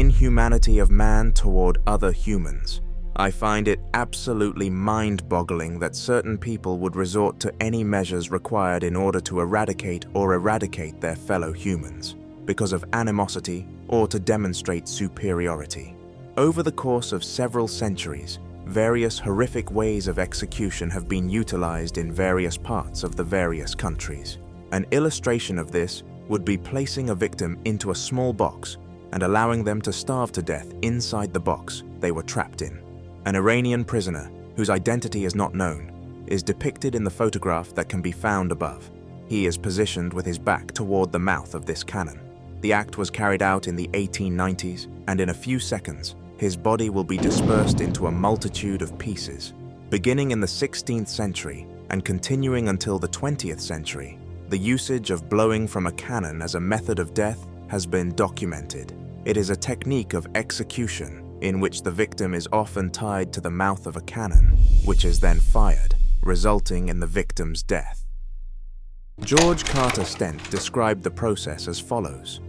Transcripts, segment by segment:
inhumanity of man toward other humans. I find it absolutely mind-boggling that certain people would resort to any measures required in order to eradicate their fellow humans, because of animosity or to demonstrate superiority. Over the course of several centuries, various horrific ways of execution have been utilized in various parts of the various countries. An illustration of this would be placing a victim into a small box and allowing them to starve to death inside the box they were trapped in. An Iranian prisoner, whose identity is not known, is depicted in the photograph that can be found above. He is positioned with his back toward the mouth of this cannon. The act was carried out in the 1890s, and in a few seconds, his body will be dispersed into a multitude of pieces. Beginning in the 16th century and continuing until the 20th century, the usage of blowing from a cannon as a method of death has been documented. It is a technique of execution in which the victim is often tied to the mouth of a cannon, which is then fired, resulting in the victim's death. George Carter Stent described the process as follows.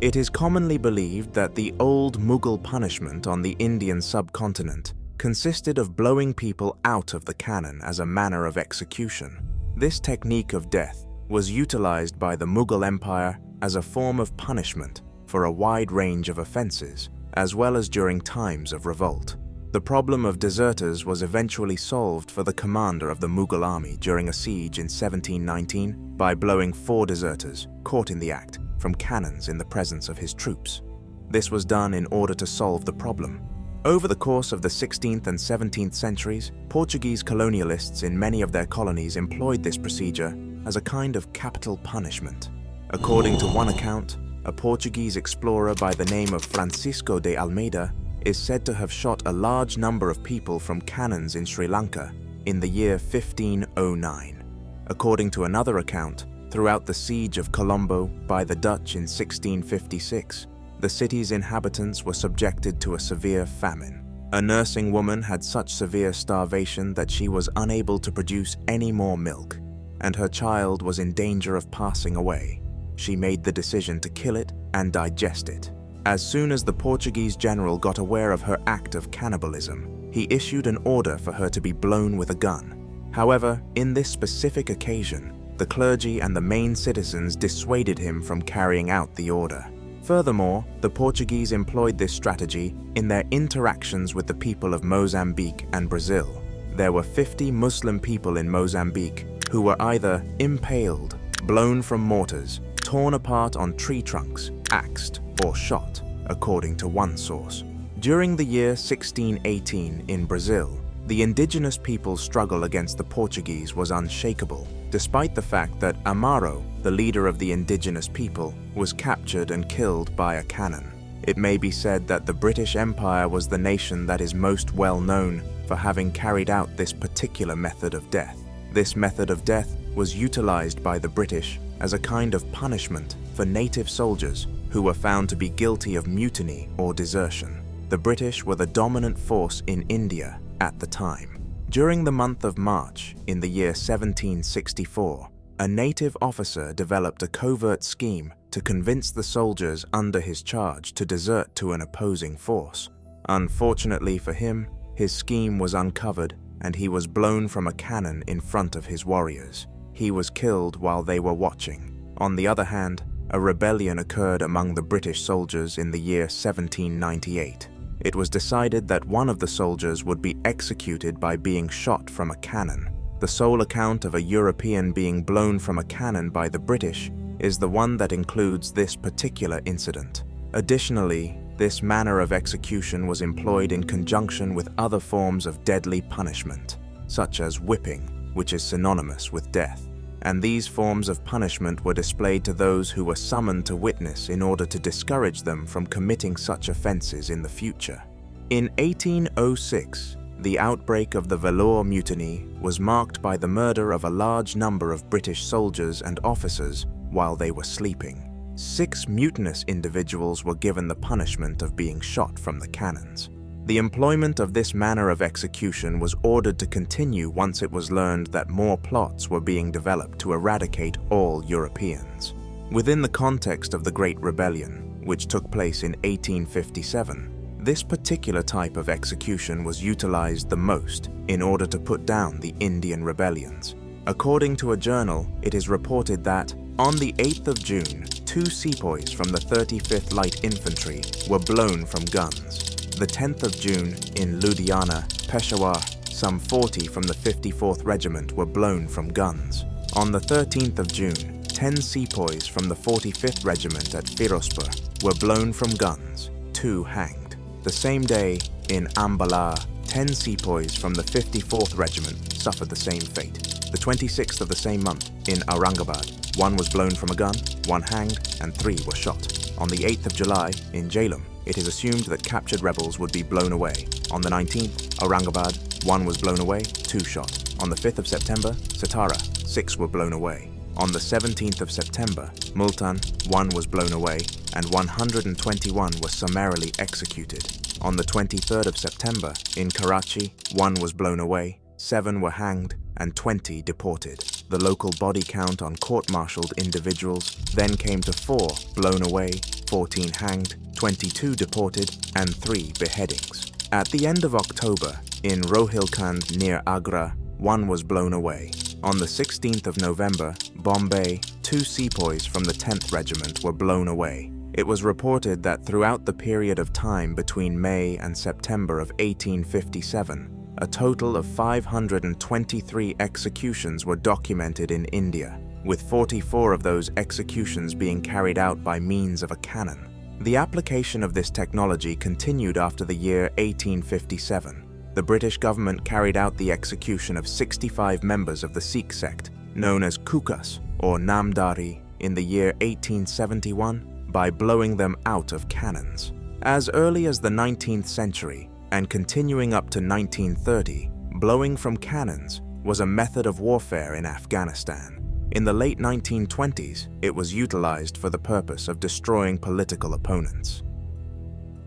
It is commonly believed that the old Mughal punishment on the Indian subcontinent consisted of blowing people out of the cannon as a manner of execution. This technique of death was utilized by the Mughal Empire as a form of punishment for a wide range of offenses, as well as during times of revolt. The problem of deserters was eventually solved for the commander of the Mughal army during a siege in 1719 by blowing 4 deserters, caught in the act, from cannons in the presence of his troops. This was done in order to solve the problem. Over the course of the 16th and 17th centuries, Portuguese colonialists in many of their colonies employed this procedure as a kind of capital punishment. According to one account, a Portuguese explorer by the name of Francisco de Almeida is said to have shot a large number of people from cannons in Sri Lanka in the year 1509. According to another account, throughout the siege of Colombo by the Dutch in 1656, the city's inhabitants were subjected to a severe famine. A nursing woman had such severe starvation that she was unable to produce any more milk, and her child was in danger of passing away. She made the decision to kill it and digest it. As soon as the Portuguese general got aware of her act of cannibalism, he issued an order for her to be blown with a gun. However, in this specific occasion, the clergy and the main citizens dissuaded him from carrying out the order. Furthermore, the Portuguese employed this strategy in their interactions with the people of Mozambique and Brazil. There were 50 Muslim people in Mozambique who were either impaled, blown from mortars, torn apart on tree trunks, axed, or shot, according to one source. During the year 1618 in Brazil, the indigenous people's struggle against the Portuguese was unshakable, despite the fact that Amaro, the leader of the indigenous people, was captured and killed by a cannon. It may be said that the British Empire was the nation that is most well known for having carried out this particular method of death. This method of death was utilized by the British as a kind of punishment for native soldiers who were found to be guilty of mutiny or desertion. The British were the dominant force in India at the time. During the month of March in the year 1764, a native officer developed a covert scheme to convince the soldiers under his charge to desert to an opposing force. Unfortunately for him, his scheme was uncovered and he was blown from a cannon in front of his warriors. He was killed while they were watching. On the other hand, a rebellion occurred among the British soldiers in the year 1798. It was decided that one of the soldiers would be executed by being shot from a cannon. The sole account of a European being blown from a cannon by the British is the one that includes this particular incident. Additionally, this manner of execution was employed in conjunction with other forms of deadly punishment, such as whipping, which is synonymous with death. And these forms of punishment were displayed to those who were summoned to witness in order to discourage them from committing such offenses in the future. In 1806, the outbreak of the Vellore Mutiny was marked by the murder of a large number of British soldiers and officers while they were sleeping. 6 mutinous individuals were given the punishment of being shot from the cannons. The employment of this manner of execution was ordered to continue once it was learned that more plots were being developed to eradicate all Europeans. Within the context of the Great Rebellion, which took place in 1857. This particular type of execution was utilized the most in order to put down the Indian rebellions. According to a journal, it is reported that on the 8th of June, 2 sepoys from the 35th Light Infantry were blown from guns. The 10th of June, in Ludhiana, Peshawar, some 40 from the 54th Regiment were blown from guns. On the 13th of June, 10 sepoys from the 45th Regiment at Firozpur were blown from guns, 2 hanged. The same day, in Ambala, 10 sepoys from the 54th Regiment suffered the same fate. The 26th of the same month, in Aurangabad, 1 was blown from a gun, 1 hanged, and 3 were shot. On the 8th of July, in Jhelum, it is assumed that captured rebels would be blown away. On the 19th, Aurangabad, 1 was blown away, 2 shot. On the 5th of September, Satara, 6 were blown away. On the 17th of September, Multan, 1 was blown away, and 121 were summarily executed. On the 23rd of September, in Karachi, 1 was blown away, 7 were hanged, and 20 deported. The local body count on court-martialed individuals then came to 4 blown away, 14 hanged, 22 deported, and 3 beheadings. At the end of October, in Rohilkhand near Agra, 1 was blown away. On the 16th of November, Bombay, 2 sepoys from the 10th Regiment were blown away. It was reported that throughout the period of time between May and September of 1857, a total of 523 executions were documented in India, with 44 of those executions being carried out by means of a cannon. The application of this technology continued after the year 1857. The British government carried out the execution of 65 members of the Sikh sect, known as Kukas or Namdari, in the year 1871 by blowing them out of cannons. As early as the 19th century, and continuing up to 1930, blowing from cannons was a method of warfare in Afghanistan. In the late 1920s, it was utilized for the purpose of destroying political opponents.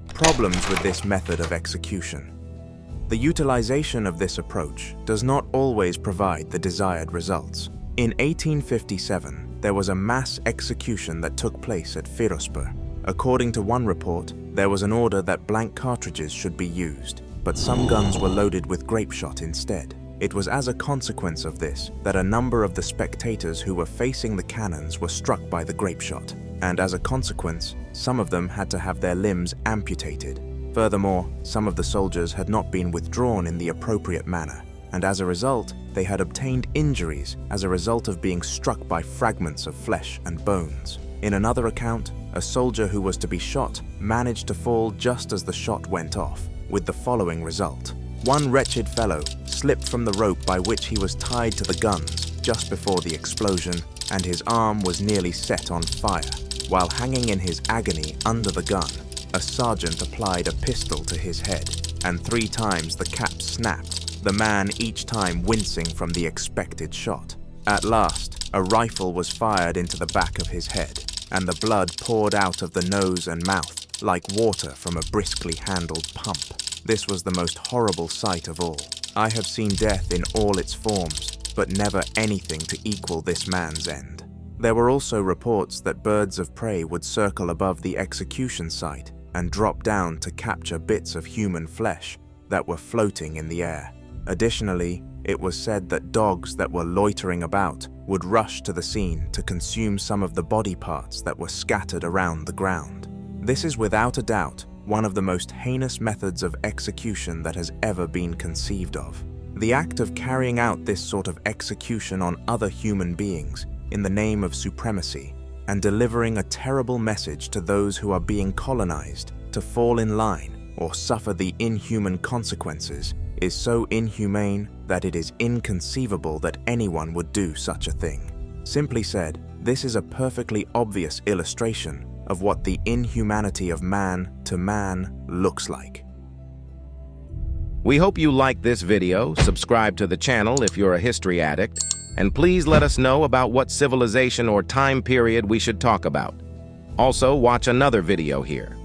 Problems with this method of execution. The utilization of this approach does not always provide the desired results. In 1857, there was a mass execution that took place at Firozpur. According to one report, there was an order that blank cartridges should be used, but some guns were loaded with grape shot instead. It was as a consequence of this that a number of the spectators who were facing the cannons were struck by the grape shot, and as a consequence, some of them had to have their limbs amputated. Furthermore, some of the soldiers had not been withdrawn in the appropriate manner, and as a result, they had obtained injuries as a result of being struck by fragments of flesh and bones. In another account, a soldier who was to be shot managed to fall just as the shot went off, with the following result. One wretched fellow slipped from the rope by which he was tied to the guns just before the explosion, and his arm was nearly set on fire. While hanging in his agony under the gun, a sergeant applied a pistol to his head, and 3 times the cap snapped, the man each time wincing from the expected shot. At last, a rifle was fired into the back of his head, and the blood poured out of the nose and mouth like water from a briskly handled pump. This was the most horrible sight of all. I have seen death in all its forms, but never anything to equal this man's end. There were also reports that birds of prey would circle above the execution site and drop down to capture bits of human flesh that were floating in the air. Additionally, it was said that dogs that were loitering about would rush to the scene to consume some of the body parts that were scattered around the ground. This is without a doubt one of the most heinous methods of execution that has ever been conceived of. The act of carrying out this sort of execution on other human beings in the name of supremacy and delivering a terrible message to those who are being colonized to fall in line or suffer the inhuman consequences is so inhumane that it is inconceivable that anyone would do such a thing. Simply said, this is a perfectly obvious illustration of what the inhumanity of man to man looks like. We hope you like this video, subscribe to the channel if you're a history addict, and please let us know about what civilization or time period we should talk about. Also, watch another video here.